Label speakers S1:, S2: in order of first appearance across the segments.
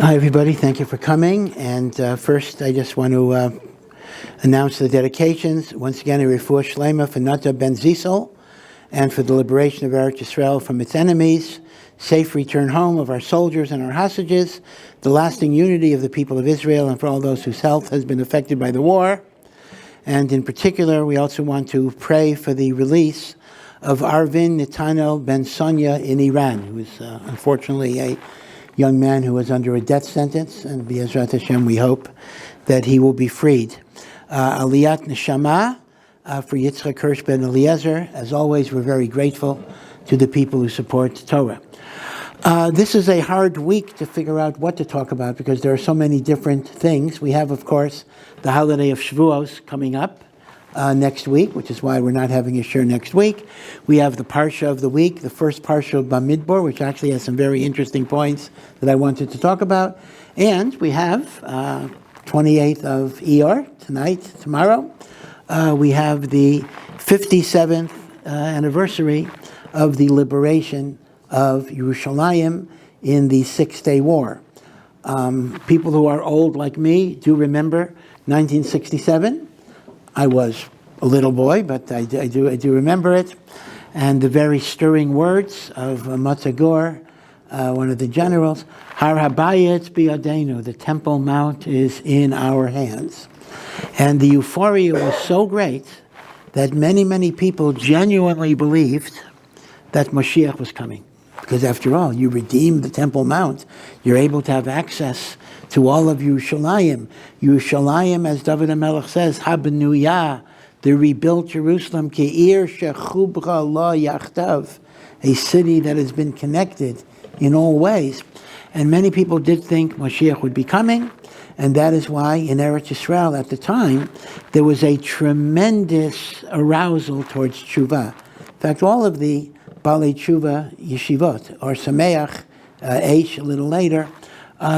S1: Hi, everybody. Thank you for coming. And first, I just want to announce the dedications. Once again, a refuah shlema for Nata ben Zisel, and for the liberation of Eretz Yisrael from its enemies, safe return home of our soldiers and our hostages, the lasting unity of the people of Israel, and for all those whose health has been affected by the war. And in particular, we also want to pray for the release of Arvin Netanel ben Sonia in Iran, who is unfortunately a young man who was under a death sentence, and B'ezrat Hashem, we hope that he will be freed. Aliyat Neshama for Yitzchak Hirsch ben Eliezer. As always, we're very grateful to the people who support Torah. This is a hard week to figure out what to talk about because there are so many different things. We have, of course, the holiday of Shavuos coming up next week, which is why we're not having a shir next week. We have the Parsha of the week, the first Parsha of Bamidbar, which actually has some very interesting points that I wanted to talk about. And we have 28th of Iyar, tomorrow. We have the 57th anniversary of the liberation of Yerushalayim in the Six-Day War. People who are old like me do remember 1967. I was a little boy, but I do remember it. And the very stirring words of Matzagor, one of the generals, Har Habayit Biyadenu, the Temple Mount is in our hands. And the euphoria was so great that many, many people genuinely believed that Mashiach was coming. Because after all, you redeemed the Temple Mount. You're able to have access to all of Yerushalayim. Yerushalayim, as David HaMelech says, Habenuyah, the rebuilt Jerusalem, Ke'ir shechubcha la yachtav, a city that has been connected in all ways. And many people did think Mashiach would be coming, and that is why in Eretz Yisrael at the time, there was a tremendous arousal towards tshuva. In fact, all of the Balei Tshuva Yeshivot, or Sameach, Eish, a little later,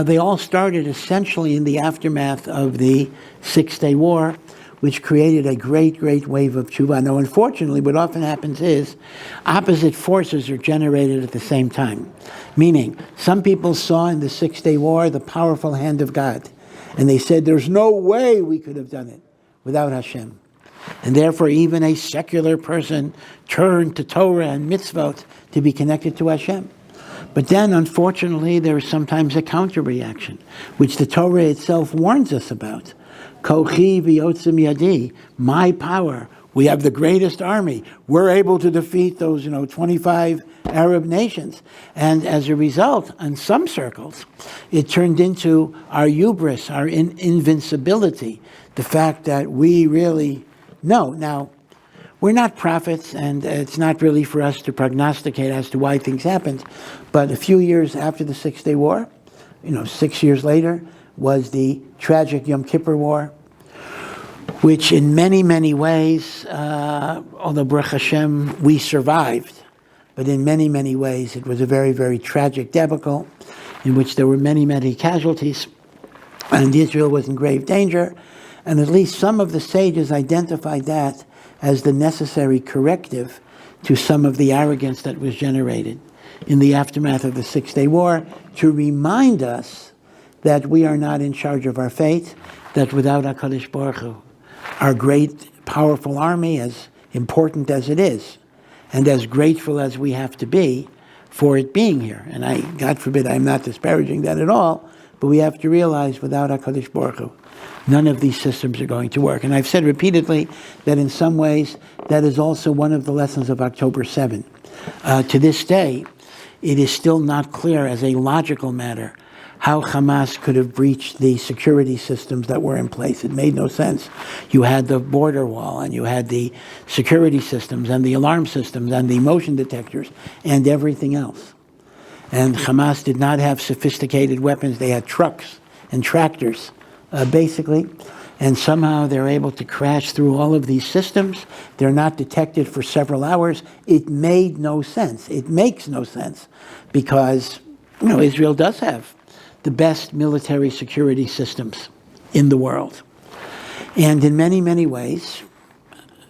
S1: they all started essentially in the aftermath of the Six-Day War, which created a great, great wave of tshuva. Now, unfortunately, what often happens is opposite forces are generated at the same time. Meaning, some people saw in the Six-Day War the powerful hand of God, and they said, there's no way we could have done it without Hashem. And therefore, even a secular person turned to Torah and mitzvot to be connected to Hashem. But then, unfortunately, there is sometimes a counter-reaction, which the Torah itself warns us about. Kochi v'yotzim yadi, my power. We have the greatest army. We're able to defeat those, 25 Arab nations. And as a result, in some circles, it turned into our hubris, our invincibility, the fact that we really know. Now, we're not prophets, and it's not really for us to prognosticate as to why things happened. But a few years after the Six-Day War, 6 years later, was the tragic Yom Kippur War, which in many, many ways, although Baruch Hashem, we survived, but in many, many ways, it was a very, very tragic debacle in which there were many, many casualties, and Israel was in grave danger. And at least some of the sages identified that as the necessary corrective to some of the arrogance that was generated in the aftermath of the Six-Day War, to remind us that we are not in charge of our fate, that without HaKadosh Baruch Hu, our great, powerful army, as important as it is, and as grateful as we have to be for it being here. And God forbid, I'm not disparaging that at all, but we have to realize without HaKadosh Baruch Hu, none of these systems are going to work. And I've said repeatedly that in some ways, that is also one of the lessons of October 7. To this day, it is still not clear as a logical matter how Hamas could have breached the security systems that were in place. It made no sense. You had the border wall, and you had the security systems, and the alarm systems, and the motion detectors, and everything else. And Hamas did not have sophisticated weapons. They had trucks and tractors, basically. And somehow they're able to crash through all of these systems. They're not detected for several hours. It made no sense. It makes no sense because, Israel does have the best military security systems in the world. And in many, many ways,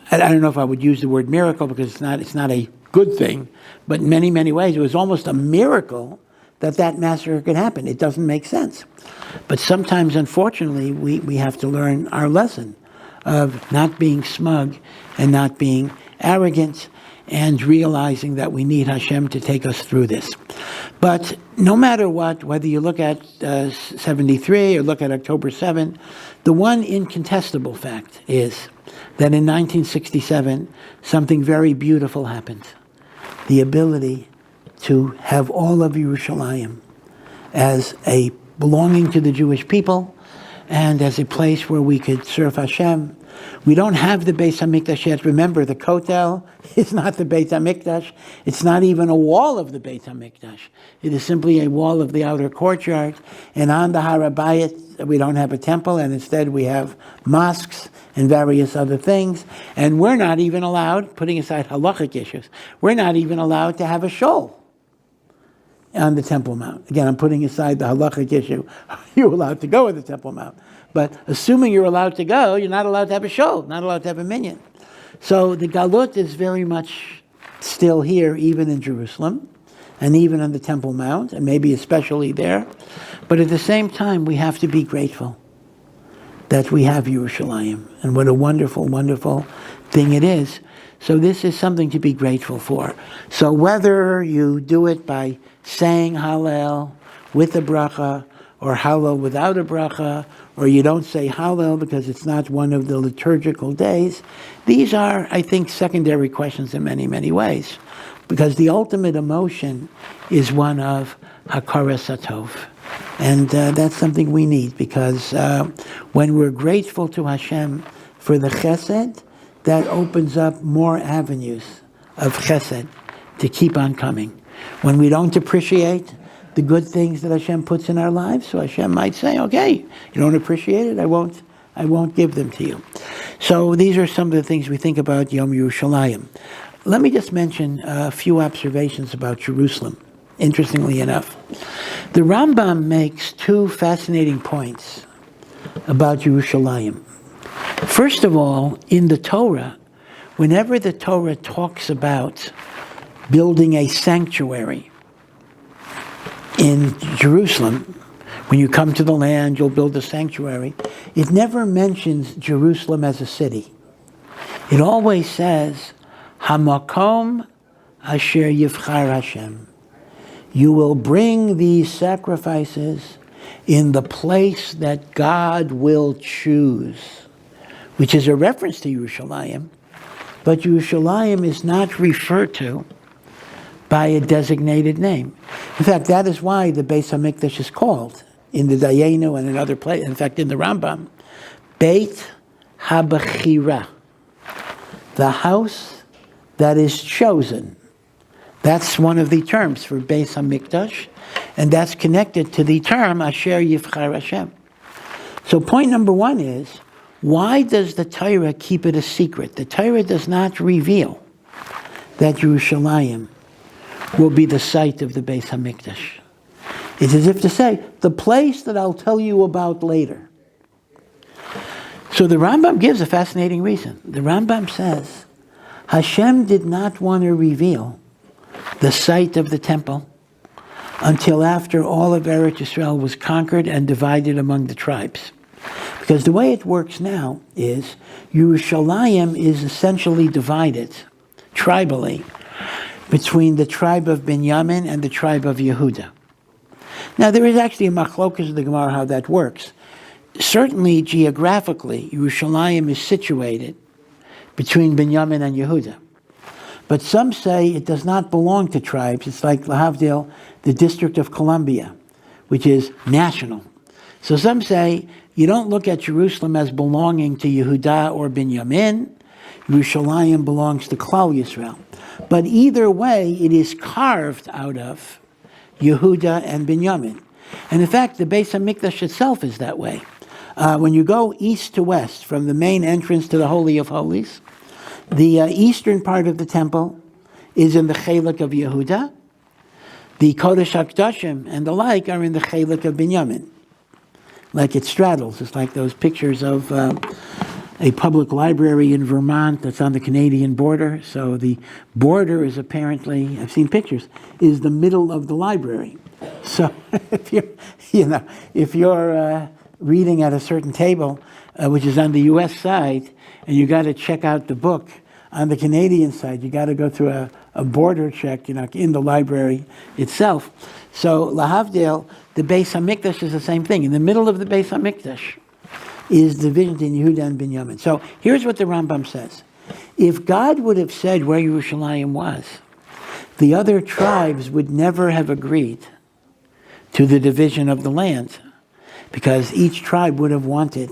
S1: I don't know if I would use the word miracle because it's not a good thing, but in many, many ways, it was almost a miracle that massacre could happen. It doesn't make sense. But sometimes, unfortunately, we have to learn our lesson of not being smug and not being arrogant and realizing that we need Hashem to take us through this. But no matter what, whether you look at 73 or look at October 7, the one incontestable fact is that in 1967, something very beautiful happened. The ability to have all of Yerushalayim as a belonging to the Jewish people and as a place where we could serve Hashem. We don't have the Beis HaMikdash yet. Remember, the Kotel is not the Beit HaMikdash. It's not even a wall of the Beit HaMikdash. It is simply a wall of the outer courtyard. And on the Rabbi, we don't have a temple, and instead we have mosques and various other things. And we're not even allowed, putting aside halachic issues, we're not even allowed to have a shul on the Temple Mount. Again, I'm putting aside the halachic issue. Are you allowed to go to the Temple Mount? But assuming you're allowed to go, you're not allowed to have a shul, not allowed to have a minyan. So the galut is very much still here, even in Jerusalem, and even on the Temple Mount, and maybe especially there. But at the same time, we have to be grateful that we have Yerushalayim, and what a wonderful, wonderful thing it is. So this is something to be grateful for. So whether you do it by saying Hallel with a bracha, or Hallel without a bracha, or you don't say Hallel because it's not one of the liturgical days, these are, I think, secondary questions in many, many ways. Because the ultimate emotion is one of Hakaras Hatov. And that's something we need, because when we're grateful to Hashem for the chesed, that opens up more avenues of chesed to keep on coming. When we don't appreciate the good things that Hashem puts in our lives, so Hashem might say, okay, you don't appreciate it, I won't give them to you. So these are some of the things we think about Yom Yerushalayim. Let me just mention a few observations about Jerusalem, interestingly enough. The Rambam makes two fascinating points about Yerushalayim. First of all, in the Torah, whenever the Torah talks about building a sanctuary in Jerusalem, when you come to the land, you'll build a sanctuary, it never mentions Jerusalem as a city. It always says, Hamakom asher yivchar Hashem. You will bring these sacrifices in the place that God will choose, which is a reference to Yerushalayim, but Yerushalayim is not referred to by a designated name. In fact, that is why the Beis HaMikdash is called, in the Dayenu and in other places, in fact, in the Rambam, Beit HaBechira, the house that is chosen. That's one of the terms for Beis HaMikdash, and that's connected to the term Asher Yivchar Hashem. So point number one is, why does the Torah keep it a secret? The Torah does not reveal that Yerushalayim will be the site of the Beis HaMikdash. It's as if to say, the place that I'll tell you about later. So the Rambam gives a fascinating reason. The Rambam says, Hashem did not want to reveal the site of the temple until after all of Eretz Yisrael was conquered and divided among the tribes. Because the way it works now is Yerushalayim is essentially divided tribally between the tribe of Binyamin and the tribe of Yehuda. Now, there is actually a machlokas of the Gemara how that works. Certainly, geographically, Yerushalayim is situated between Binyamin and Yehuda. But some say it does not belong to tribes. It's like Lahavdil, the District of Columbia, which is national. So some say you don't look at Jerusalem as belonging to Yehuda or Binyamin. Yerushalayim belongs to Klal Yisrael. But either way, it is carved out of Yehuda and Binyamin. And in fact, the Beis HaMikdash itself is that way. When you go east to west, from the main entrance to the Holy of Holies, the eastern part of the temple is in the Chelek of Yehuda. The Kodesh HaKadoshim and the like are in the Chelek of Binyamin. Like it straddles. It's like those pictures of a public library in Vermont that's on the Canadian border. So the border is apparently, I've seen pictures, is the middle of the library. So if you're reading at a certain table, which is on the U.S. side, and you got to check out the book on the Canadian side, you got to go through a border check, in the library itself. So lahavdil, the Beis Hamikdash is the same thing. In the middle of the Beis Hamikdash is division in Yehuda and Binyamin. So here's what the Rambam says. If God would have said where Yerushalayim was, the other tribes would never have agreed to the division of the land, because each tribe would have wanted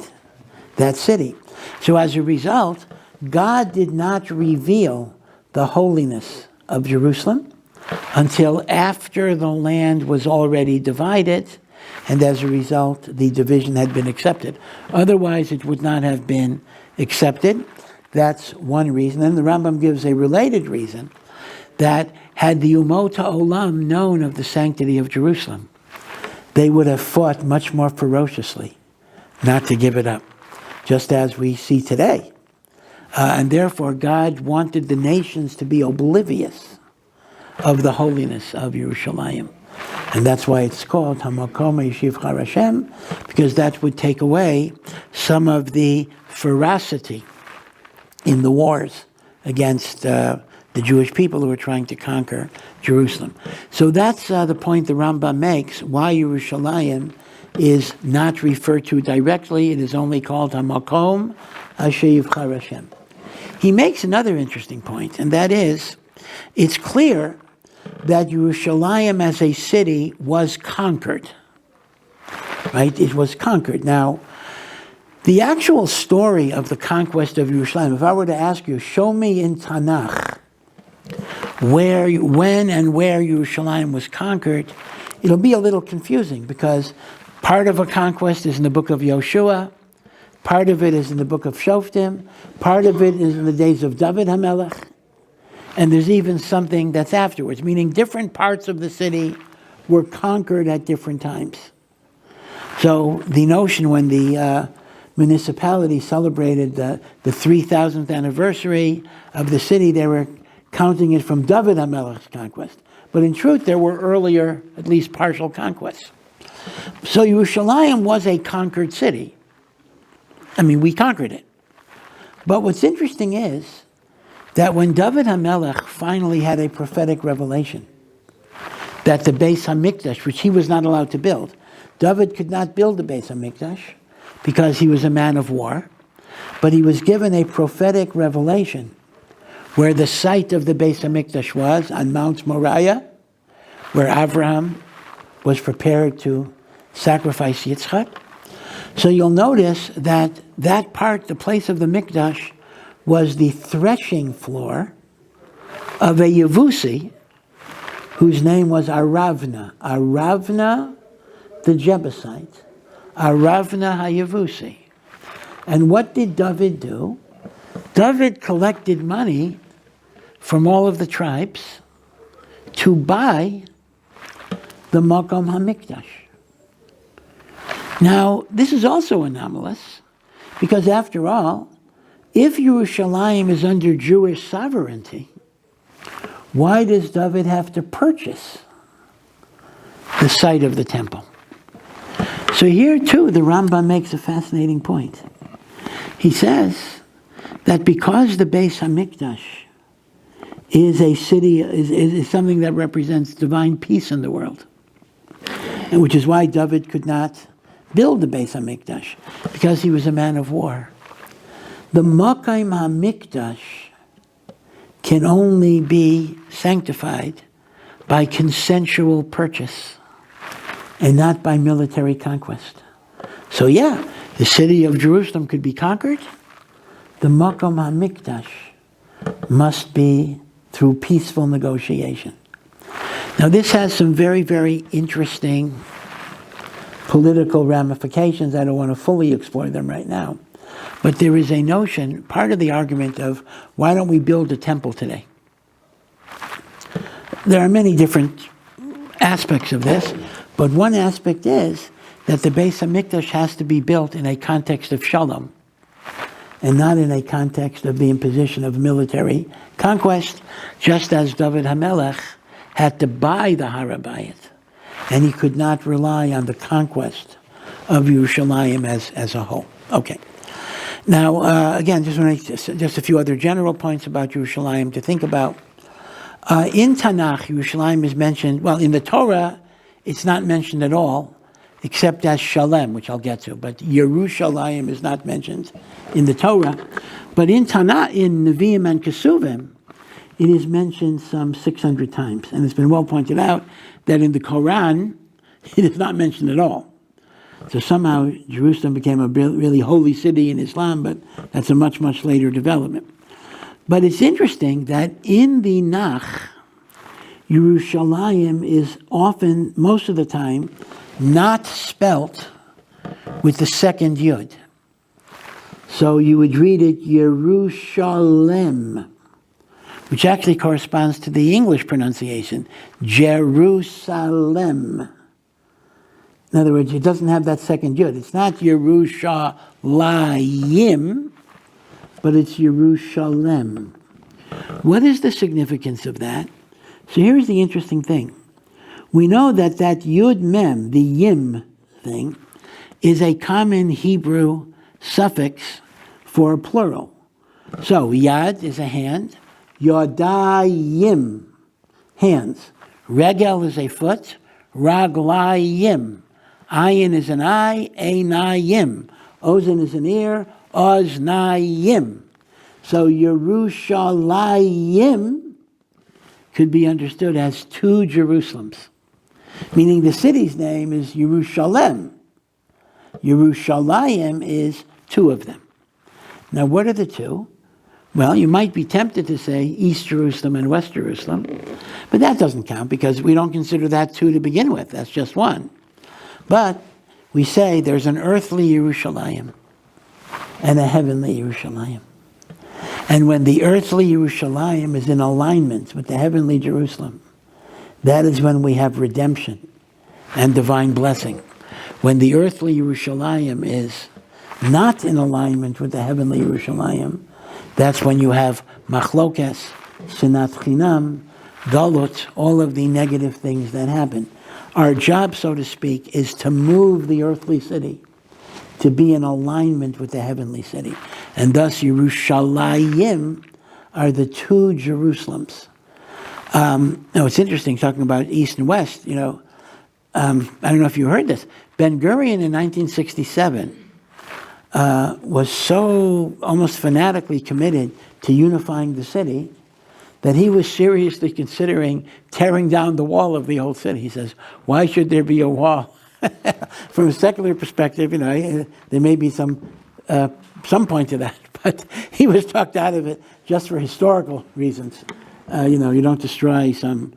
S1: that city. So as a result, God did not reveal the holiness of Jerusalem until after the land was already divided, and as a result, the division had been accepted. Otherwise, it would not have been accepted. That's one reason. And the Rambam gives a related reason, that had the Umot HaOlam known of the sanctity of Jerusalem, they would have fought much more ferociously not to give it up, just as we see today. And therefore, God wanted the nations to be oblivious of the holiness of Yerushalayim. And that's why it's called Hamakom Yeshivcha Hashem, because that would take away some of the ferocity in the wars against the Jewish people who were trying to conquer Jerusalem. So that's the point the Rambam makes, why Yerushalayim is not referred to directly. It is only called Hamakom Asher Yivchar Hashem. He makes another interesting point, and that is, it's clear that Yerushalayim as a city was conquered. Right? It was conquered. Now, the actual story of the conquest of Yerushalayim, if I were to ask you, show me in Tanakh when and where Yerushalayim was conquered, it'll be a little confusing, because part of a conquest is in the book of Yoshua, part of it is in the book of Shoftim, part of it is in the days of David HaMelech, and there's even something that's afterwards, meaning different parts of the city were conquered at different times. So the notion when the municipality celebrated the 3,000th anniversary of the city, they were counting it from David HaMelech's conquest. But in truth, there were earlier, at least partial conquests. So Yerushalayim was a conquered city. I mean, we conquered it. But what's interesting is that when David HaMelech finally had a prophetic revelation that the Beis HaMikdash, which he was not allowed to build, David could not build the Beis HaMikdash because he was a man of war, but he was given a prophetic revelation where the site of the Beis HaMikdash was, on Mount Moriah, where Abraham was prepared to sacrifice Yitzchak. So you'll notice that that part, the place of the Mikdash, was the threshing floor of a Yevusi whose name was Aravna. Aravna the Jebusite. Aravna HaYevusi. And what did David do? David collected money from all of the tribes to buy the Makom HaMikdash. Now, this is also anomalous, because after all, if Yerushalayim is under Jewish sovereignty, why does David have to purchase the site of the temple? So here too, the Rambam makes a fascinating point. He says that because the Beis HaMikdash is a city, is something that represents divine peace in the world, and which is why David could not build the Beis HaMikdash, because he was a man of war. The Makom HaMikdash can only be sanctified by consensual purchase and not by military conquest. So yeah, the city of Jerusalem could be conquered. The Makom HaMikdash must be through peaceful negotiation. Now this has some very, very interesting political ramifications. I don't want to fully explore them right now. But there is a notion, part of the argument of why don't we build a temple today? There are many different aspects of this, but one aspect is that the Beis HaMikdash has to be built in a context of shalom, and not in a context of the imposition of military conquest, just as David HaMelech had to buy the Har HaBayit and he could not rely on the conquest of Yerushalayim as a whole. Okay. Now, again, just a few other general points about Yerushalayim to think about. In Tanakh, Yerushalayim is mentioned, well, in the Torah, it's not mentioned at all, except as Shalem, which I'll get to. But Yerushalayim is not mentioned in the Torah. But in Tanakh, in Nevi'im and Kesuvim, it is mentioned some 600 times. And it's been well pointed out that in the Quran, it is not mentioned at all. So somehow Jerusalem became a really holy city in Islam, but that's a much, much later development. But it's interesting that in the Nach, Yerushalayim is often, most of the time, not spelt with the second Yud. So you would read it Yerushalem, which actually corresponds to the English pronunciation, Jerusalem. In other words, it doesn't have that second Yud. It's not Yerushalayim, but it's Yerushalem. What is the significance of that? So here's the interesting thing. We know that Yud Mem, the Yim thing, is a common Hebrew suffix for plural. So Yad is a hand, Yodayim, hands. Regel is a foot, Raglayim. Ayin is an eye, Einayim. Ozen is an ear, Oznayim. So Yerushalayim could be understood as two Jerusalems, meaning the city's name is Yerushalem. Yerushalayim is two of them. Now, what are the two? Well, you might be tempted to say East Jerusalem and West Jerusalem, but that doesn't count because we don't consider that two to begin with. That's just one. But we say there's an earthly Yerushalayim and a heavenly Yerushalayim. And when the earthly Yerushalayim is in alignment with the heavenly Jerusalem, that is when we have redemption and divine blessing. When the earthly Yerushalayim is not in alignment with the heavenly Yerushalayim, that's when you have machlokes, sinat chinam, galut, all of the negative things that happen. Our job, so to speak, is to move the earthly city to be in alignment with the heavenly city. And thus Yerushalayim are the two Jerusalems. Now it's interesting talking about East and West. I don't know if you heard this. Ben Gurion in 1967 was so almost fanatically committed to unifying the city that he was seriously considering tearing down the wall of the old city. He says, why should there be a wall? From a secular perspective, there may be some point to that, but he was talked out of it just for historical reasons. You don't destroy some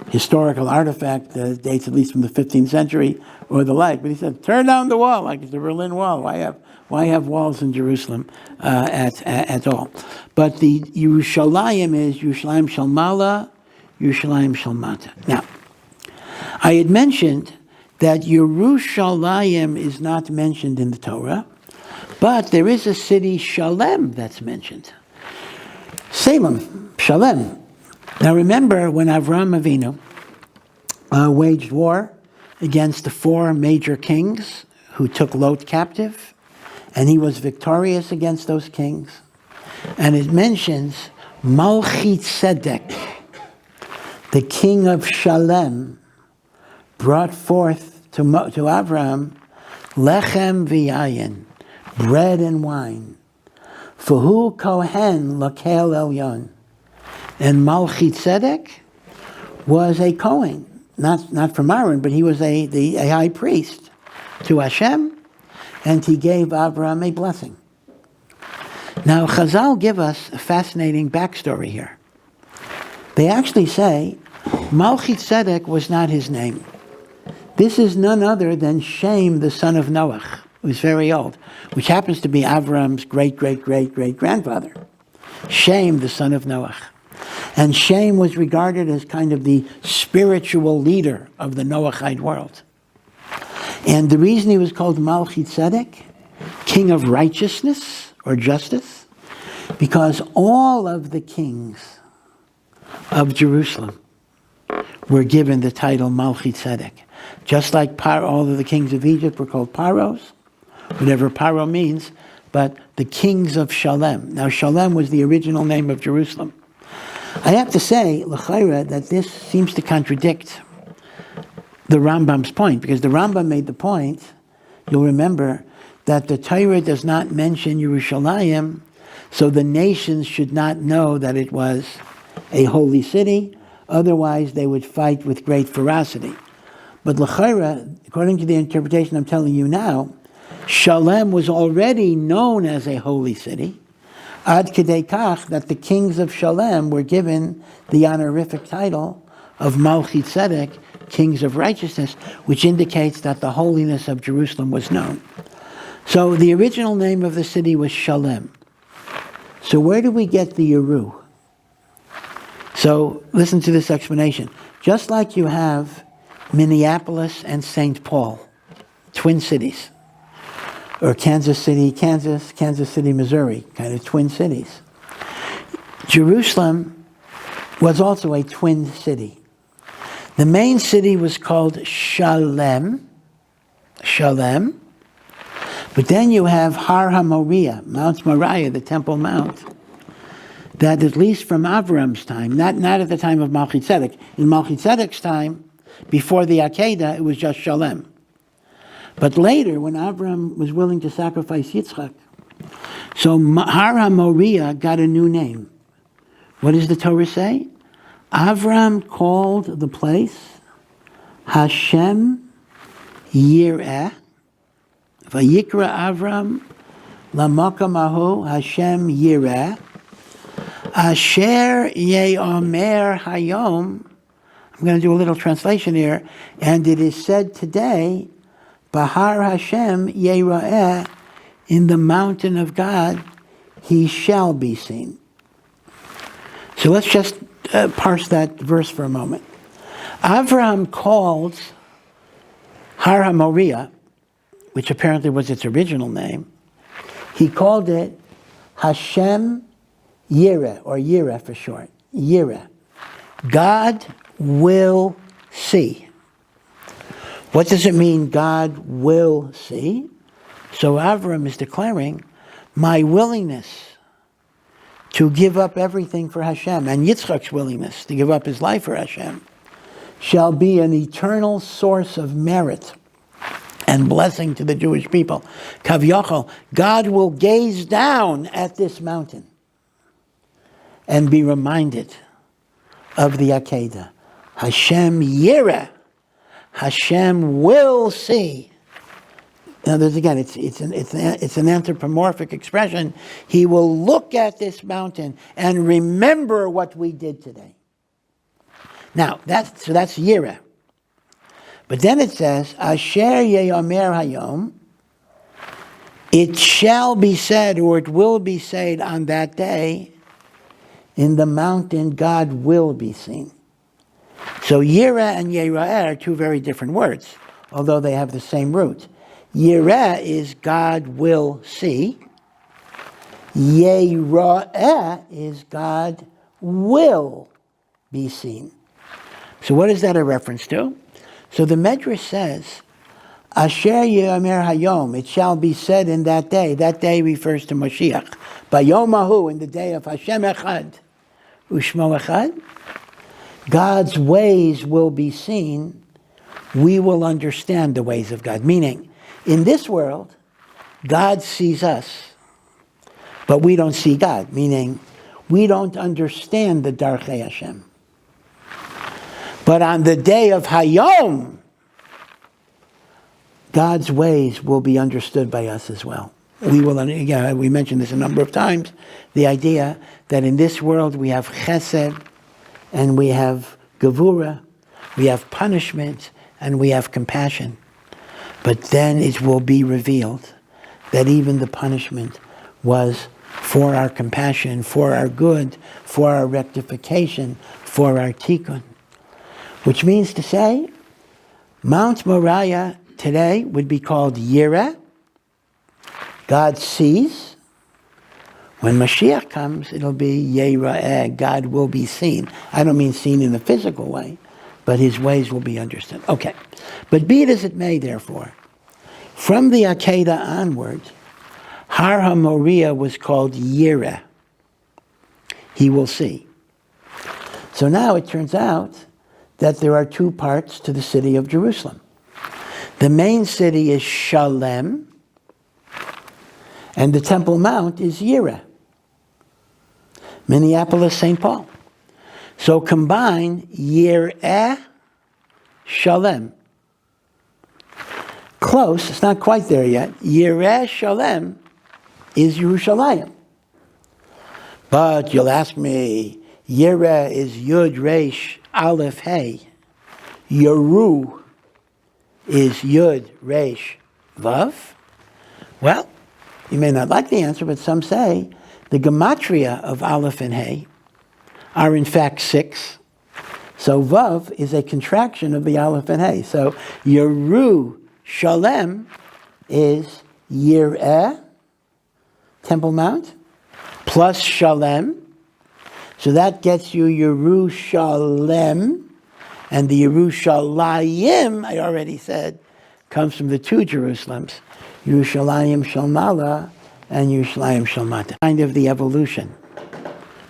S1: historical artifact that dates at least from the 15th century or the like. But he said, tear down the wall, like the Berlin Wall. Why have walls in Jerusalem at all? But the Yerushalayim is Yerushalayim Shel Mala, Yerushalayim Shel Mata. Now, I had mentioned that Yerushalayim is not mentioned in the Torah, but there is a city, Shalem, that's mentioned. Salem, Shalem. Now remember when Avraham Avinu waged war against the four major kings who took Lot captive, and he was victorious against those kings. And it mentions Malchi Tzedek, the king of Shalem, brought forth to Abraham lechem v'yayin, bread and wine. Fuhu kohen lakel elyon. And Malchi Tzedek was a Kohen, not from Aaron, but he was a high priest to Hashem, and he gave Abraham a blessing. Now, Chazal give us a fascinating backstory here. They actually say Malchi Tzedek was not his name. This is none other than Shem, the son of Noach, who's very old, which happens to be Avram's great-great-great-great-grandfather. Shem, the son of Noach. And Shem was regarded as kind of the spiritual leader of the Noachite world. And the reason he was called Malchi Tzedek, king of righteousness or justice, because all of the kings of Jerusalem were given the title Malchi Tzedek. Just like all of the kings of Egypt were called Paros, whatever Paro means, but the kings of Shalem. Now, Shalem was the original name of Jerusalem. I have to say, l'chayra, that this seems to contradict the Rambam's point, because the Rambam made the point, you'll remember, that the Torah does not mention Yerushalayim, so the nations should not know that it was a holy city, otherwise they would fight with great ferocity. But l'chayra, according to the interpretation I'm telling you now, Shalem was already known as a holy city, ad kedei kach, that the kings of Shalem were given the honorific title of Malchi Tzedek, kings of righteousness, which indicates that the holiness of Jerusalem was known. So the original name of the city was Shalem. So where do we get the Yeru? So listen to this explanation. Just like you have Minneapolis and St. Paul, twin cities, or Kansas City, Kansas, Kansas City, Missouri, kind of twin cities. Jerusalem was also a twin city. The main city was called Shalem, but then you have Har HaMoriah, Mount Moriah, the Temple Mount, that at least from Avram's time, not at the time of Malchi Tzedek. In Malchi Tzedek's time, before the Akedah, it was just Shalem. But later, when Avram was willing to sacrifice Yitzchak, so Har HaMoriah got a new name. What does the Torah say? Avram called the place Hashem Yireh, Vayikra Avram Lamakam Ahu Hashem Yireh, Asher Ye'omer Hayom. I'm going to do a little translation here. And it is said today, Bahar Hashem Yera'eh, in the mountain of God, he shall be seen. So let's just parse that verse for a moment. Avraham called Har HaMoriah, which apparently was its original name, he called it Hashem Yireh, or Yireh for short, Yireh. God will see. What does it mean, God will see? So Avram is declaring, my willingness to give up everything for Hashem, and Yitzchak's willingness to give up his life for Hashem, shall be an eternal source of merit and blessing to the Jewish people. Kavyachol, God will gaze down at this mountain and be reminded of the Akedah. Hashem Yireh, Hashem will see. Now, there's again, it's an anthropomorphic expression. He will look at this mountain and remember what we did today. Now, that's Yireh. But then it says, Asher Ye'omer Hayom, it shall be said, or it will be said on that day, in the mountain God will be seen. So Yireh and Yera'eh are two very different words, although they have the same root. Yireh is God will see. Yera'eh is God will be seen. So what is that a reference to? So the Medrash says, Asher Ye'omer Hayom, it shall be said in that day. That day refers to Mashiach. Bayom Ahu, in the day of Hashem Echad, Ushmo Echad, God's ways will be seen. We will understand the ways of God. Meaning, in this world, God sees us, but we don't see God. Meaning, we don't understand the Darchei Hashem. But on the day of Hayom, God's ways will be understood by us as well. We will, again, we mentioned this a number of times, the idea that in this world we have chesed, and we have gevura, we have punishment, and we have compassion. But then it will be revealed that even the punishment was for our compassion, for our good, for our rectification, for our tikkun. Which means to say, Mount Moriah today would be called Yireh. God sees. When Mashiach comes, it'll be Yera'eh. God will be seen. I don't mean seen in a physical way, but his ways will be understood. Okay. But be it as it may, therefore, from the Akedah onward, Har HaMoriah was called Yireh. He will see. So now it turns out that there are two parts to the city of Jerusalem. The main city is Shalem, and the Temple Mount is Yireh. Minneapolis, St. Paul. So combine Yireh, Shalem. Close, it's not quite there yet. Yireh Shalem is Yerushalayim. But you'll ask me, Yireh is Yud Resh Aleph Hey. Yeru is Yud Resh Vav. Well, you may not like the answer, but some say the gematria of Aleph and Hey are in fact 6. So Vav is a contraction of the Aleph and Hey. So Yeru Shalem is Yireh, Temple Mount, plus Shalem. So that gets you Yerushalem. And the Yerushalayim, I already said, comes from the two Jerusalems, Yerushalayim Shalmala and Yerushalayim Shalmata. Kind of the evolution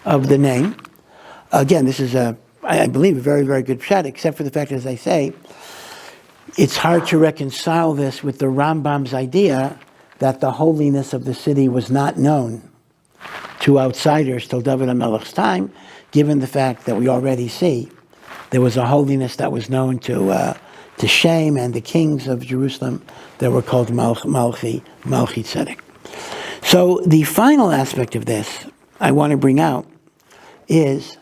S1: of the name. Again, this is I believe, a very, very good pshat, except for the fact, as I say, it's hard to reconcile this with the Rambam's idea that the holiness of the city was not known to outsiders till David HaMelech's time, given the fact that we already see there was a holiness that was known to Shem and the kings of Jerusalem that were called Malchi Tzedek. So the final aspect of this I want to bring out is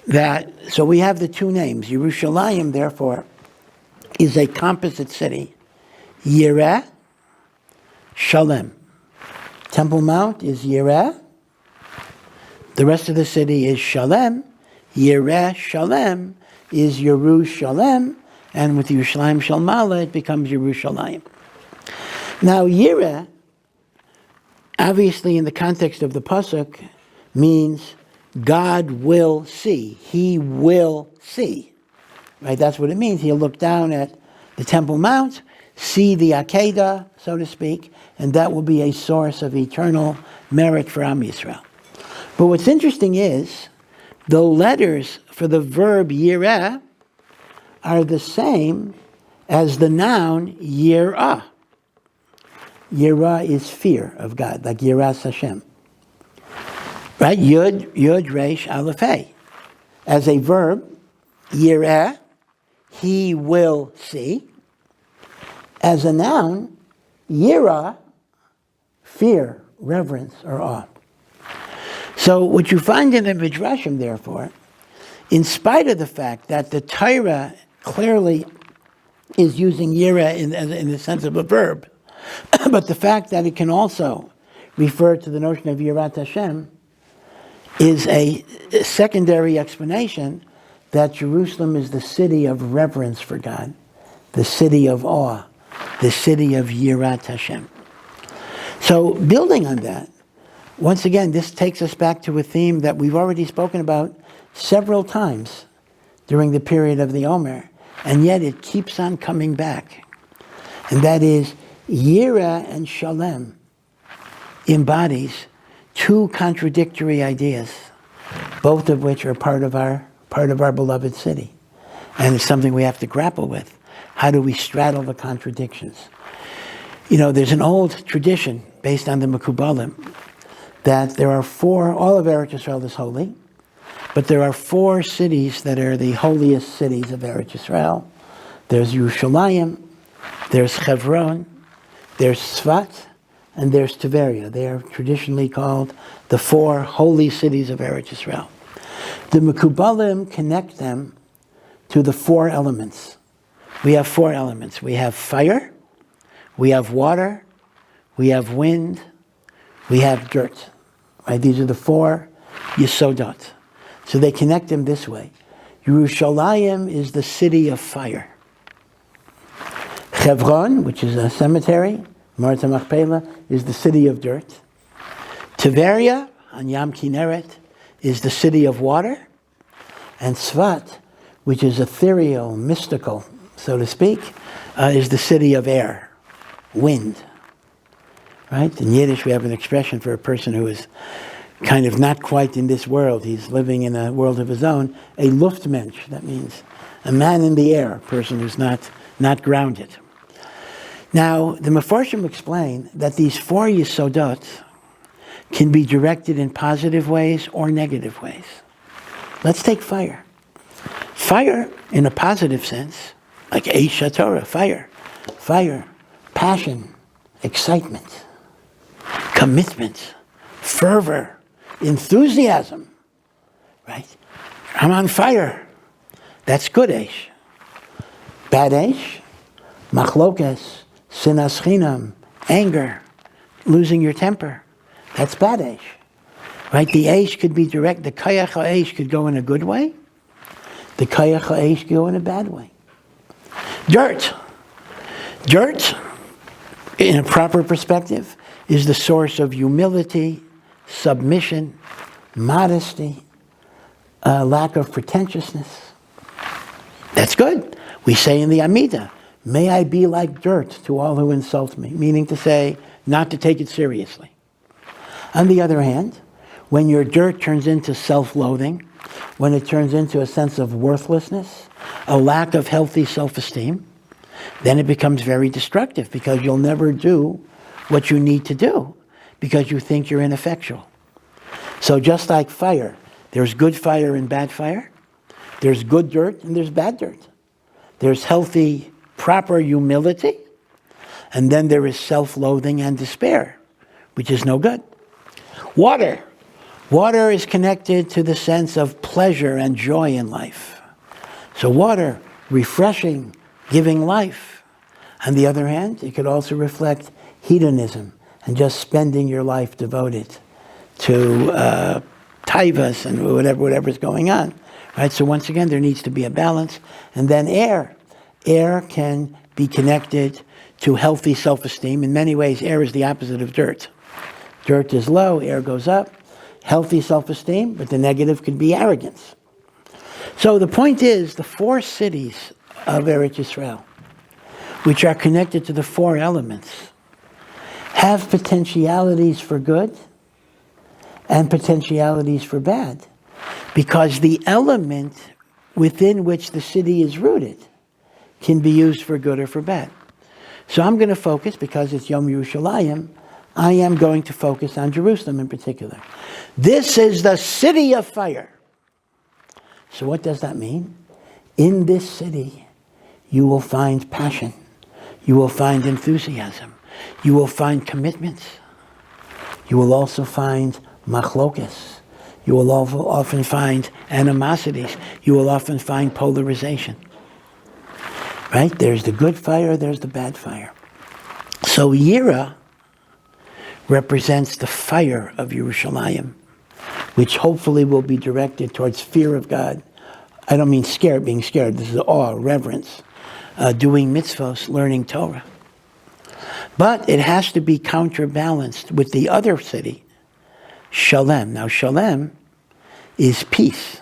S1: that, so we have the two names. Yerushalayim, therefore, is a composite city. Yireh, Shalem. Temple Mount is Yireh. The rest of the city is Shalem. Yireh, Shalem is Yerushalem. And with Yerushalayim Shalmala, it becomes Yerushalayim. Now, Yireh, obviously in the context of the Pasuk, means God will see. He will see. Right? That's what it means. He'll look down at the Temple Mount, see the Akedah, so to speak, and that will be a source of eternal merit for Am Yisrael. But what's interesting is the letters for the verb yireh are the same as the noun yirah. Yirah is fear of God, like Yiras Hashem. Right? Yud, Resh, Aleph, Hey. As a verb, yireh, he will see. As a noun, yirah, fear, reverence, or awe. So what you find in the Midrashim, therefore, in spite of the fact that the Torah clearly is using yireh in the sense of a verb, but the fact that it can also refer to the notion of Yirat Hashem is a secondary explanation that Jerusalem is the city of reverence for God, the city of awe, the city of Yirat Hashem. So building on that, once again, this takes us back to a theme that we've already spoken about several times during the period of the Omer, and yet it keeps on coming back. And that is, Yireh and Shalem embodies two contradictory ideas, both of which are part of our beloved city. And it's something we have to grapple with. How do we straddle the contradictions? You know, there's an old tradition based on the Mekubalim that there are all of Eretz Yisrael is holy, but there are 4 cities that are the holiest cities of Eretz Yisrael. There's Yerushalayim, there's Hebron, there's Tzfat, and there's Tiberia. They are traditionally called the 4 holy cities of Eretz Yisrael. The Mekubalim connect them to the 4 elements. We have 4 elements. We have fire, we have water, we have wind, we have dirt. Right? These are the 4 Yesodot. So they connect them this way. Yerushalayim is the city of fire. Hebron, which is a cemetery, Marat HaMachpelah, is the city of dirt. Tiberia, on Yam Kinneret, is the city of water. And Tzfat, which is ethereal, mystical, so to speak, is the city of air, wind. Right? In Yiddish, we have an expression for a person who is kind of not quite in this world. He's living in a world of his own. A Luftmensch, that means a man in the air, a person who's not grounded. Now, the Mefarshim explain that these 4 Yesodot can be directed in positive ways or negative ways. Let's take fire. Fire, in a positive sense, like Eish HaTorah, fire, passion, excitement, commitment, fervor, enthusiasm, right? I'm on fire. That's good Eish. Bad Eish, machlokes, sinas chinam, anger, losing your temper. That's bad Eish. Right? The Eish could be direct. The Kayach HaEish could go in a good way. The Kayach HaEish could go in a bad way. Dirt. Dirt, in a proper perspective, is the source of humility, submission, modesty, lack of pretentiousness. That's good. We say in the Amidah, may I be like dirt to all who insult me, meaning to say, not to take it seriously. On the other hand, when your dirt turns into self-loathing, when it turns into a sense of worthlessness, a lack of healthy self-esteem, then it becomes very destructive because you'll never do what you need to do because you think you're ineffectual. So just like fire, there's good fire and bad fire. There's good dirt and there's bad dirt. There's healthy, proper humility, and then there is self-loathing and despair, which is no good. Water. Water is connected to the sense of pleasure and joy in life. So water, refreshing, giving life. On the other hand, it could also reflect hedonism and just spending your life devoted to taivas and whatever's going on. Right? So once again, there needs to be a balance. And then air. Air can be connected to healthy self-esteem. In many ways, air is the opposite of dirt. Dirt is low, air goes up. Healthy self-esteem, but the negative could be arrogance. So the point is, the 4 cities of Eretz Yisrael, which are connected to the 4 elements, have potentialities for good and potentialities for bad, because the element within which the city is rooted can be used for good or for bad. So I'm going to focus, because it's Yom Yerushalayim, I am going to focus on Jerusalem in particular. This is the city of fire. So what does that mean? In this city, you will find passion. You will find enthusiasm. You will find commitment. You will also find machlokes. You will often find animosities. You will often find polarization. Right? There's the good fire, there's the bad fire. So Yira represents the fire of Yerushalayim, which hopefully will be directed towards fear of God. I don't mean scared, being scared. This is awe, reverence, doing mitzvos, learning Torah. But it has to be counterbalanced with the other city, Shalem. Now, Shalem is peace,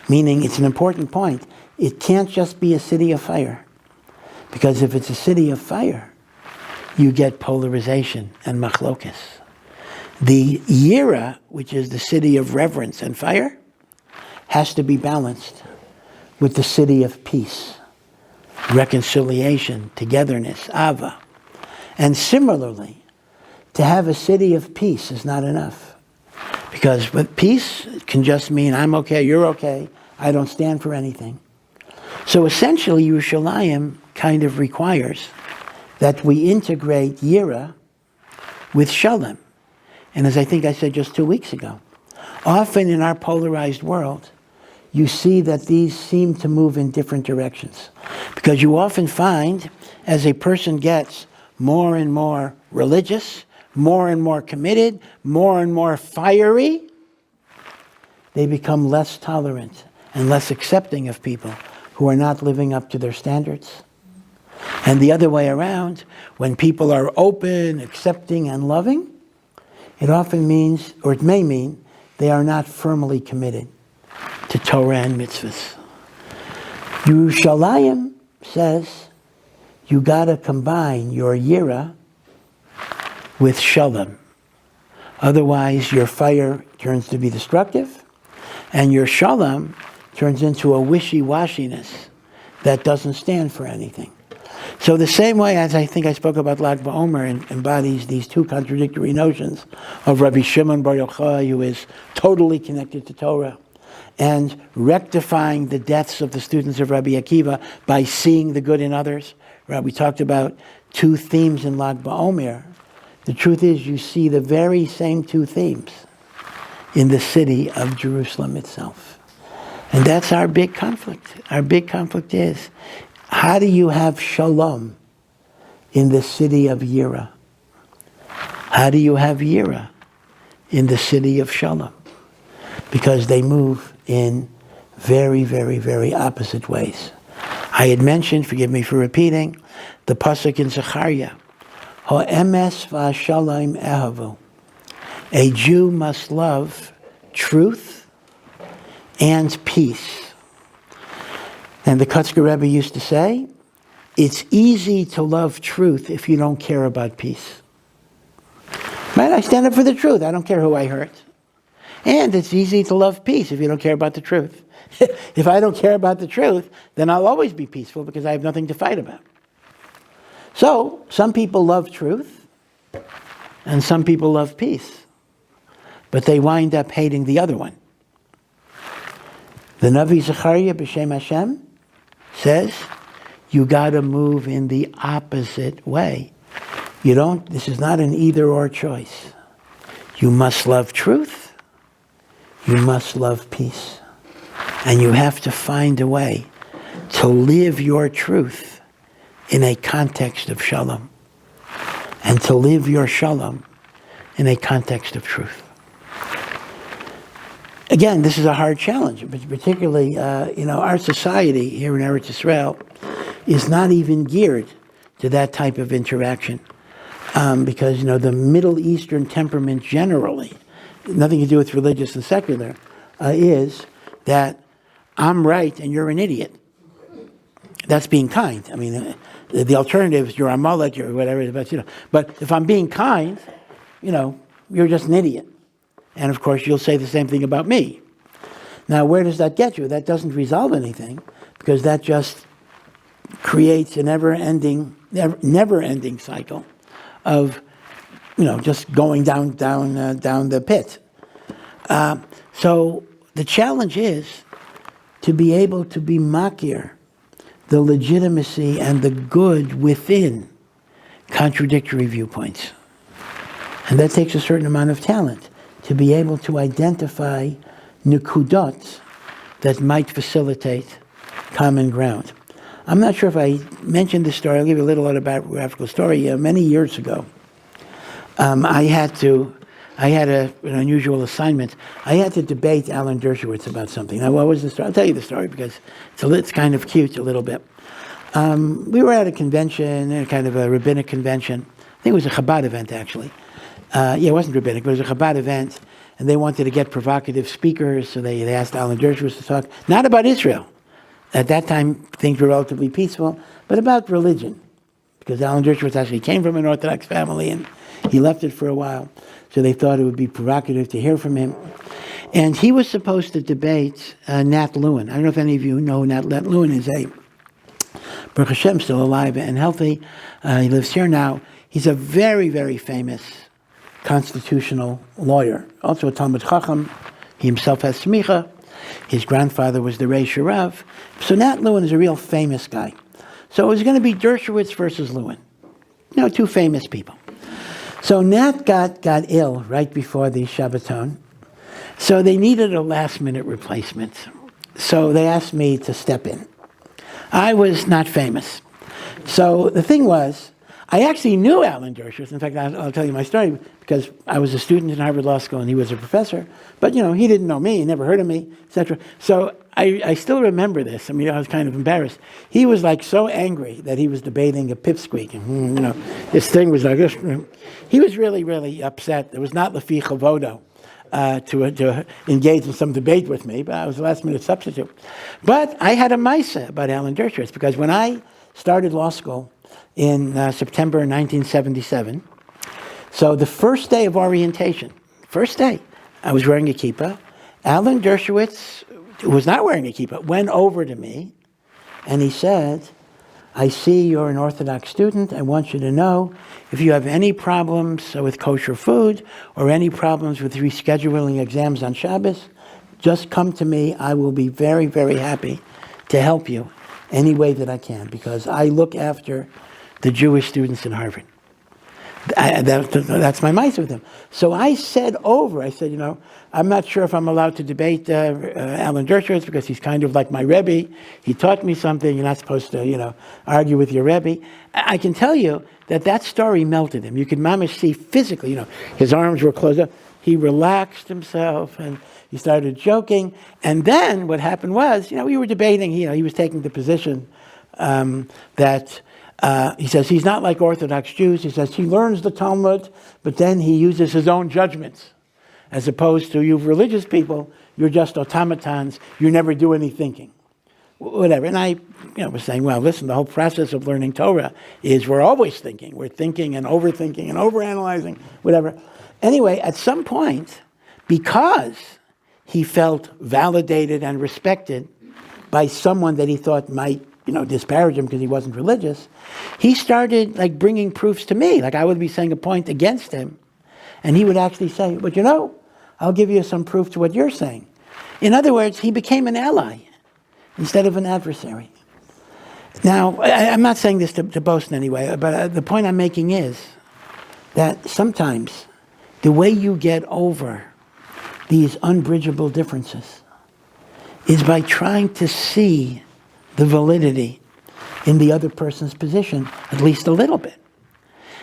S1: meaning it's an important point. It can't just be a city of fire, because if it's a city of fire, you get polarization and machlokes. The Yira, which is the city of reverence and fire, has to be balanced with the city of peace, reconciliation, togetherness, ava. And similarly, to have a city of peace is not enough. Because with peace can just mean I'm okay, you're okay, I don't stand for anything. So essentially, Yerushalayim kind of requires that we integrate Yira with Shalem. And as I think I said just 2 weeks ago, often in our polarized world, you see that these seem to move in different directions. Because you often find, as a person gets more and more religious, more and more committed, more and more fiery, they become less tolerant and less accepting of people who are not living up to their standards. And the other way around, when people are open, accepting, and loving, it often means, or it may mean, they are not firmly committed to Torah and mitzvahs. Yerushalayim says you got to combine your yira with shalom. Otherwise, your fire turns to be destructive, and your shalom turns into a wishy-washiness that doesn't stand for anything. So the same way as I think I spoke about Lag BaOmer embodies these two contradictory notions of Rabbi Shimon Bar Yochai, who is totally connected to Torah, and rectifying the deaths of the students of Rabbi Akiva by seeing the good in others. Right? We talked about two themes in Lag BaOmer. The truth is, you see the very same two themes in the city of Jerusalem itself. And that's our big conflict. Our big conflict is, how do you have shalom in the city of Yira? How do you have Yira in the city of Shalom? Because they move in very, very, very opposite ways. I had mentioned, forgive me for repeating, the pasuk in Zechariah, Ha'emes v'ashalom ehavu. A Jew must love truth and peace. And the Kotzker Rebbe used to say, it's easy to love truth if you don't care about peace. Right? I stand up for the truth. I don't care who I hurt. And it's easy to love peace if you don't care about the truth. If I don't care about the truth, then I'll always be peaceful because I have nothing to fight about. So, some people love truth, and some people love peace. But they wind up hating the other one. The Navi Zechariah B'Shem Hashem says, you got to move in the opposite way. This is not an either or choice. You must love truth. You must love peace. And you have to find a way to live your truth in a context of shalom. And to live your shalom in a context of truth. Again, this is a hard challenge, but particularly, our society here in Eretz Yisrael is not even geared to that type of interaction. Because, the Middle Eastern temperament generally, nothing to do with religious and secular, is that I'm right and you're an idiot. That's being kind. I mean, the alternative is you're a mullet, you're whatever, but if I'm being kind, you're just an idiot. And of course, you'll say the same thing about me. Now, where does that get you? That doesn't resolve anything, because that just creates a never-ending cycle of, just going down the pit. So the challenge is to be able to be makir, the legitimacy and the good within contradictory viewpoints. And that takes a certain amount of talent, to be able to identify nikudot that might facilitate common ground. I'm not sure if I mentioned this story. I'll give you a little autobiographical story. Many years ago, I had an unusual assignment. I had to debate Alan Dershowitz about something. Now, what was the story? I'll tell you the story because it's kind of cute a little bit. We were at a convention, kind of a rabbinic convention. I think it was a Chabad event, actually. It wasn't rabbinic, but it was a Chabad event, and they wanted to get provocative speakers, so they asked Alan Dershowitz to talk, not about Israel. At that time, things were relatively peaceful, but about religion, because Alan Dershowitz actually came from an Orthodox family, and he left it for a while, so they thought it would be provocative to hear from him. And he was supposed to debate Nat Lewin. I don't know if any of you know Nat Lewin is Baruch Hashem, still alive and healthy. He lives here now. He's a very, very famous constitutional lawyer, also a Talmud Chacham. He himself has smicha. His grandfather was the Reish Rav. So Nat Lewin is a real famous guy. So it was going to be Dershowitz versus Lewin. Two famous people. So Nat got ill right before the Shabbaton. So they needed a last-minute replacement. So they asked me to step in. I was not famous. So the thing was, I actually knew Alan Dershowitz. In fact, I'll tell you my story because I was a student in Harvard Law School and he was a professor. But, he didn't know me. He never heard of me, etc. So I still remember this. I mean, I was kind of embarrassed. He was so angry that he was debating a pipsqueak. And, this thing was like this. He was really, really upset. It was not Lefi Chavodo. to engage in some debate with me, but I was a last-minute substitute. But I had a maisa about Alan Dershowitz, because when I started law school in September 1977, so the first day of orientation, I was wearing a kippah. Alan Dershowitz, who was not wearing a kippah, went over to me, and he said, I see you're an Orthodox student. I want you to know, if you have any problems with kosher food or any problems with rescheduling exams on Shabbos, just come to me. I will be very, very happy to help you any way that I can, because I look after the Jewish students in Harvard. That's my mice with him. So I said, I'm not sure if I'm allowed to debate Alan Dershowitz, because he's kind of like my Rabbi. He taught me something. You're not supposed to, argue with your Rabbi. I can tell you that story melted him. You could mamish see physically, his arms were closed up. He relaxed himself and he started joking. And then what happened was, we were debating. He was taking the position that. He says he's not like Orthodox Jews. He says he learns the Talmud, but then he uses his own judgments, as opposed to you religious people. You're just automatons. You never do any thinking, whatever. And I, was saying, well, listen, the whole process of learning Torah is we're always thinking. We're thinking and overanalyzing, whatever. Anyway, at some point, because he felt validated and respected by someone that he thought might disparage him because he wasn't religious, he started bringing proofs to me. I would be saying a point against him, and he would actually say, but I'll give you some proof to what you're saying. In other words, he became an ally instead of an adversary. Now, I'm not saying this to boast in any way, but the point I'm making is that sometimes the way you get over these unbridgeable differences is by trying to see the validity in the other person's position, at least a little bit.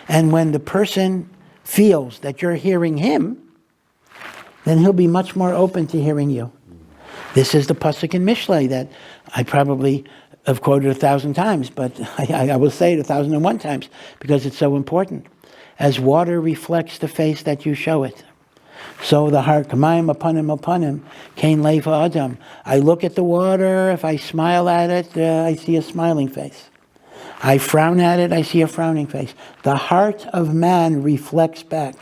S1: And when the person feels that you're hearing him, then he'll be much more open to hearing you. This is the pasuk in Mishlei that I probably have quoted 1,000 times, but I will say it 1,001 times because it's so important. As water reflects the face that you show it, so the heart, kamayim upon him, kain leifa adam. I look at the water, if I smile at it, I see a smiling face. I frown at it, I see a frowning face. The heart of man reflects back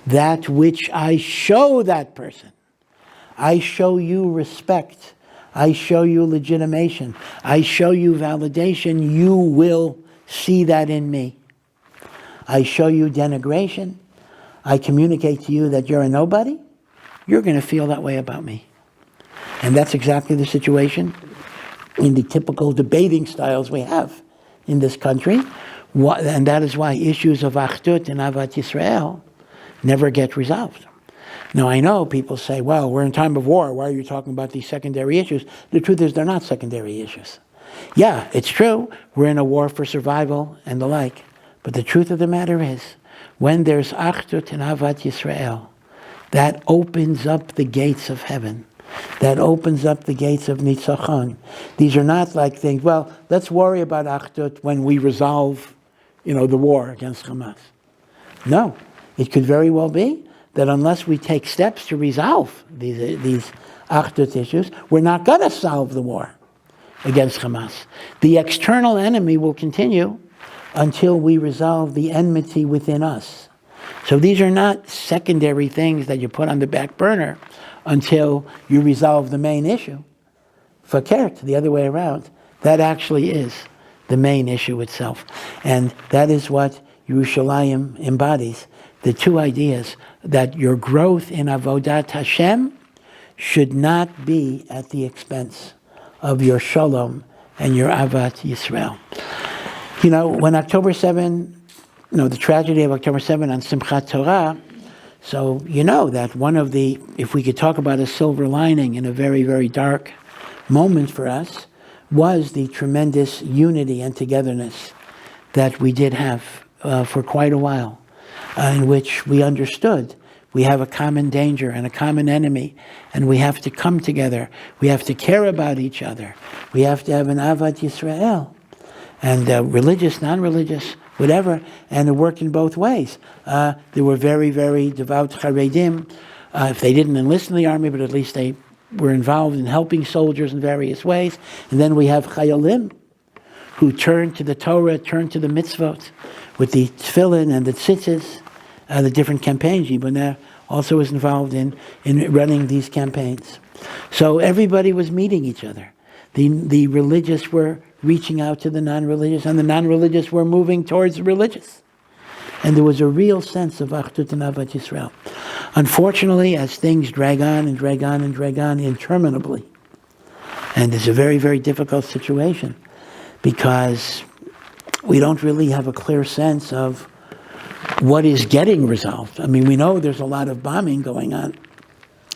S1: that which I show that person. I show you respect. I show you legitimation. I show you validation. You will see that in me. I show you denigration. I communicate to you that you're a nobody, you're going to feel that way about me. And that's exactly the situation in the typical debating styles we have in this country. And that is why issues of Achdut and Avat Yisrael never get resolved. Now, I know people say, well, we're in time of war. Why are you talking about these secondary issues? The truth is they're not secondary issues. Yeah, it's true. We're in a war for survival and the like. But the truth of the matter is, when there's Achdut and Avat Yisrael, that opens up the gates of heaven. That opens up the gates of Nitzachon. These are not like things, well, let's worry about Achdut when we resolve, the war against Hamas. No, it could very well be that unless we take steps to resolve these Achdut issues, we're not going to solve the war against Hamas. The external enemy will continue until we resolve the enmity within us. So these are not secondary things that you put on the back burner until you resolve the main issue. Fakert, the other way around, that actually is the main issue itself. And that is what Yerushalayim embodies, the two ideas that your growth in Avodat Hashem should not be at the expense of your Shalom and your Avat Yisrael. When October 7, the tragedy of October 7 on Simchat Torah, so that one of the, if we could talk about a silver lining in a very, very dark moment for us, was the tremendous unity and togetherness that we did have for quite a while, in which we understood we have a common danger and a common enemy, and we have to come together. We have to care about each other. We have to have an Avat Yisrael. And religious, non-religious, whatever, and it worked in both ways. There were very, very devout Charedim if they didn't enlist in the army, but at least they were involved in helping soldiers in various ways. And then we have chayalim, who turned to the Torah, turned to the mitzvot, with the tefillin and the tzitzis, the different campaigns. Yiboneh also was involved in running these campaigns. So everybody was meeting each other. The religious were reaching out to the non-religious, and the non-religious were moving towards the religious. And there was a real sense of Achdut and Ahavat Yisrael. Unfortunately, as things drag on and drag on and drag on interminably, and it's a very, very difficult situation, because we don't really have a clear sense of what is getting resolved. I mean, we know there's a lot of bombing going on.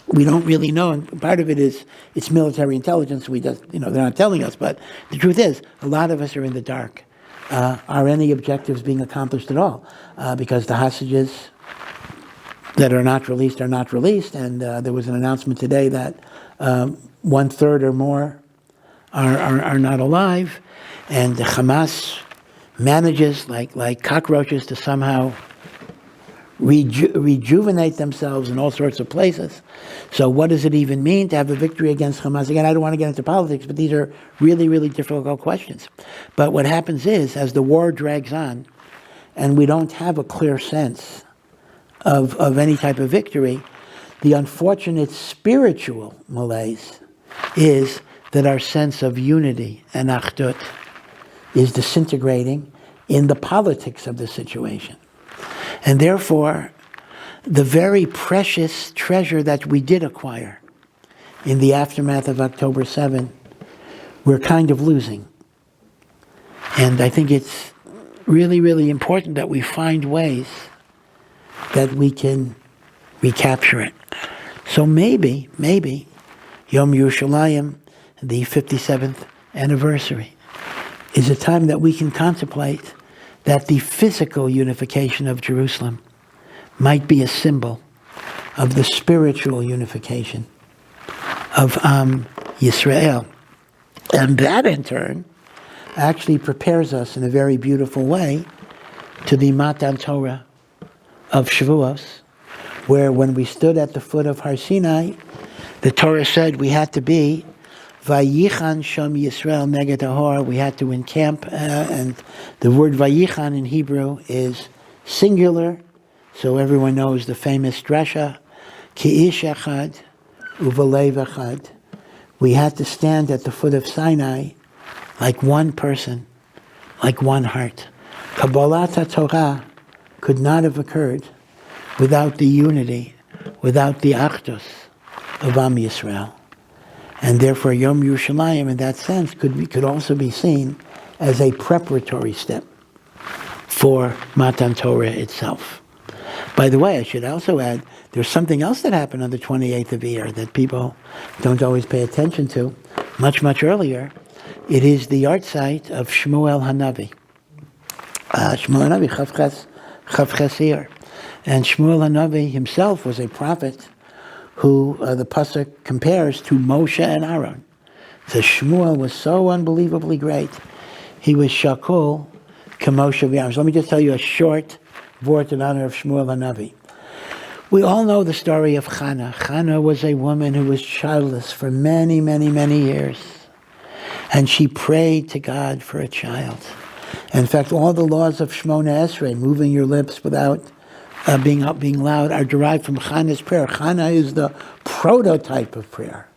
S1: We don't really know, and part of it is it's military intelligence. They're not telling us, but the truth is, a lot of us are in the dark. Are any objectives being accomplished at all? Because the hostages that are not released, and there was an announcement today that 1/3 or more are not alive, and the Hamas manages, like cockroaches, to somehow rejuvenate themselves in all sorts of places. So what does it even mean to have a victory against Hamas? Again, I don't want to get into politics, but these are really, really difficult questions. But what happens is, as the war drags on, and we don't have a clear sense of any type of victory, the unfortunate spiritual malaise is that our sense of unity and achdut is disintegrating in the politics of the situation. And therefore, the very precious treasure that we did acquire in the aftermath of October 7, we're kind of losing. And I think it's really, really important that we find ways that we can recapture it. So maybe Yom Yerushalayim, the 57th anniversary, is a time that we can contemplate that the physical unification of Jerusalem might be a symbol of the spiritual unification of Yisrael. And that, in turn, actually prepares us in a very beautiful way to the Matan Torah of Shavuos, where when we stood at the foot of Har Sinai, the Torah said we had to be Vayichan Sham Yisrael Neged Ahor. We had to encamp, and the word Vayichan in Hebrew is singular, so everyone knows the famous drasha, Ki ish echad uvalev echad. We had to stand at the foot of Sinai like one person, like one heart. Kabbalat Torah could not have occurred without the unity, without the achdus of Am Yisrael. And therefore, Yom Yerushalayim, in that sense, could also be seen as a preparatory step for Matan Torah itself. By the way, I should also add, there's something else that happened on the 28th of Iyar that people don't always pay attention to. Much, much earlier, it is the yard site of Shmuel Hanavi. Shmuel Hanavi, Chavches Iyar. And Shmuel Hanavi himself was a prophet who the pasuk compares to Moshe and Aaron. So Shmuel was so unbelievably great. He was shakul k'Moshe v'Aaron. So let me just tell you a short word in honor of Shmuel Hanavi. We all know the story of Chana. Chana was a woman who was childless for many, many, many years. And she prayed to God for a child. In fact, all the laws of Shmona Esrei, moving your lips without being loud, are derived from Chana's prayer. Chana is the prototype of prayer.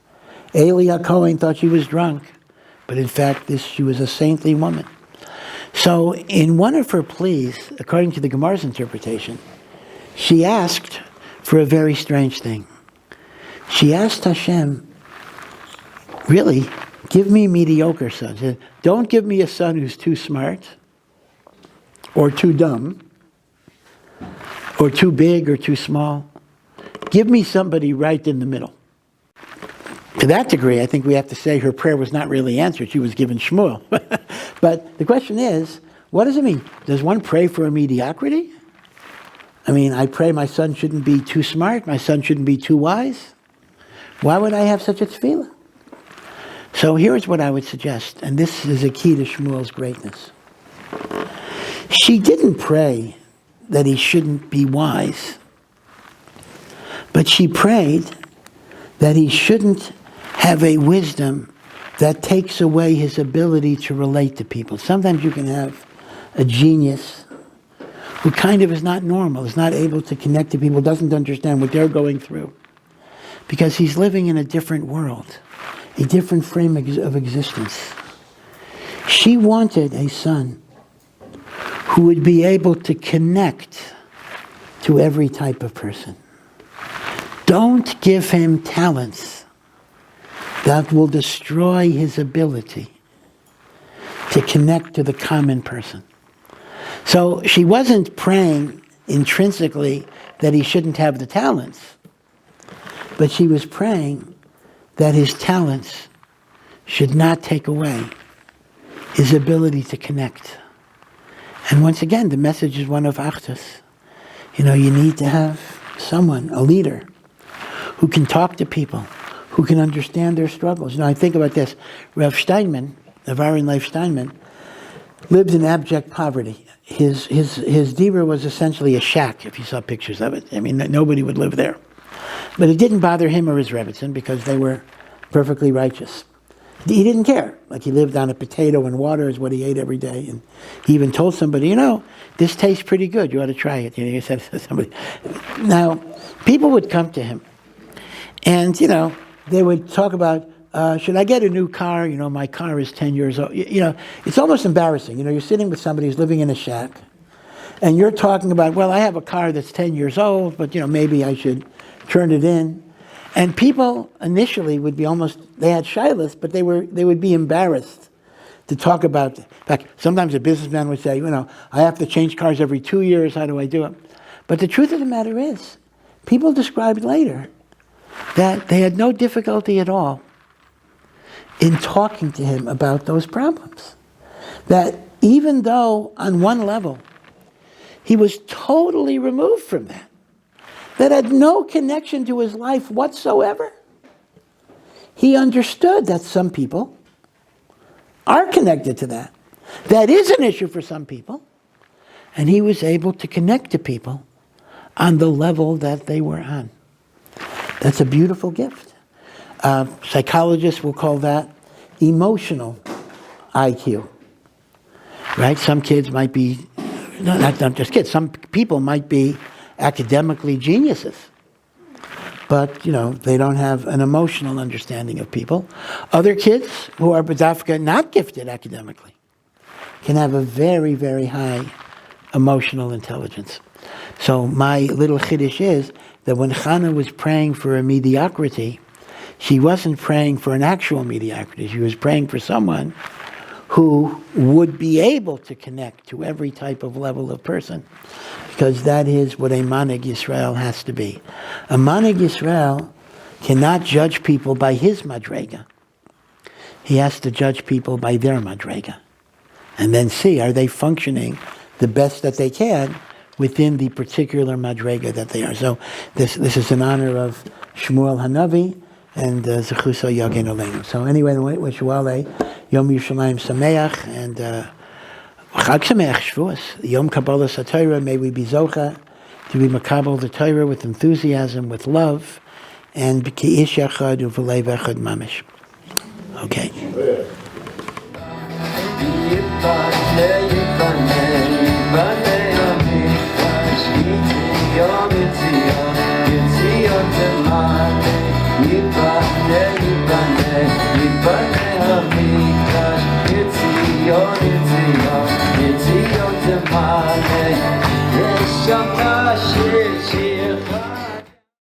S1: Eli HaKohen thought she was drunk, but in fact, she was a saintly woman. So in one of her pleas, according to the Gemara's interpretation, she asked for a very strange thing. She asked Hashem, really, give me mediocre sons. Don't give me a son who's too smart or too dumb, or too big or too small. Give me somebody right in the middle. To that degree, I think we have to say her prayer was not really answered. She was given Shmuel. But the question is, what does it mean? Does one pray for a mediocrity? I mean, I pray my son shouldn't be too smart, my son shouldn't be too wise. Why would I have such a tefillah? So here's what I would suggest, and this is a key to Shmuel's greatness. She didn't pray that he shouldn't be wise, But she prayed that he shouldn't have a wisdom that takes away his ability to relate to people. Sometimes you can have a genius who kind of is not normal, is not able to connect to people, doesn't understand what they're going through, because he's living in a different world, a different frame of existence. She wanted a son who would be able to connect to every type of person. Don't give him talents that will destroy his ability to connect to the common person. So she wasn't praying intrinsically that he shouldn't have the talents, but she was praying that his talents should not take away his ability to connect. And once again, the message is one of Achdus. You need to have someone, a leader, who can talk to people, who can understand their struggles. I think about this. Rav Steinman, Rav Aaron Leif Steinman, lived in abject poverty. His dibur was essentially a shack, if you saw pictures of it. Nobody would live there. But it didn't bother him or his Rebbetzin because they were perfectly righteous. He didn't care. He lived on a potato and water is what he ate every day. And he even told somebody, this tastes pretty good. You ought to try it. He said to somebody. Now, people would come to him and, they would talk about, should I get a new car? My car is 10 years old. It's almost embarrassing. You're sitting with somebody who's living in a shack, and you're talking about, well, I have a car that's 10 years old, but, maybe I should turn it in. And people initially would be they had shilas, but they would be embarrassed to talk about. In fact, sometimes a businessman would say, I have to change cars every 2 years. How do I do it? But the truth of the matter is, people described later that they had no difficulty at all in talking to him about those problems. That even though on one level he was totally removed from that had no connection to his life whatsoever, he understood that some people are connected to that. That is an issue for some people. And he was able to connect to people on the level that they were on. That's a beautiful gift. Psychologists will call that emotional IQ. Right? Some kids might be, not just kids, some people might be academically geniuses. But, they don't have an emotional understanding of people. Other kids who are b'dafka not gifted academically can have a very, very high emotional intelligence. So my little chiddush is that when Chana was praying for a mediocrity, she wasn't praying for an actual mediocrity. She was praying for someone who would be able to connect to every type of level of person. Because that is what a Manig Yisrael has to be. A Manig Yisrael cannot judge people by his madrega. He has to judge people by their madrega. And then see, are they functioning the best that they can within the particular madrega that they are. So this is in honor of Shmuel Hanavi and Zechusa Yagen Oleinu. So anyway, we wish you all a Yom Yerushalayim Sameach and Chag Sameach Shavuos, Yom Kabbalah Satira. May we be Zocha to be Makabel the Torah with enthusiasm, with love, and Ki Ish Yachad Uvelev Echad Mamish. Okay.
S2: It's